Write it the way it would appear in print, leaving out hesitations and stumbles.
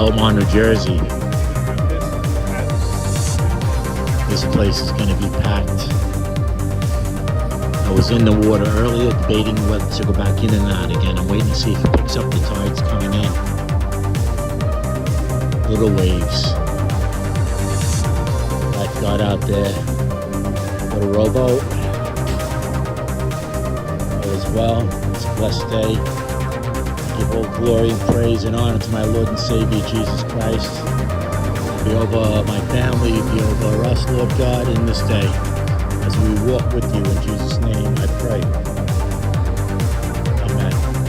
Belmar, New Jersey. This place is going to be packed. I was in the water earlier debating whether to go back in and out again. I'm waiting to see if it picks up the tides coming in. Little waves. Lifeguard out there. Little rowboat. All is well. It's a blessed day. Give all glory and praise and honor to my Lord and Savior Jesus Christ. Be over my family, be over us, Lord God, in this day. As we walk with you in Jesus' name, I pray.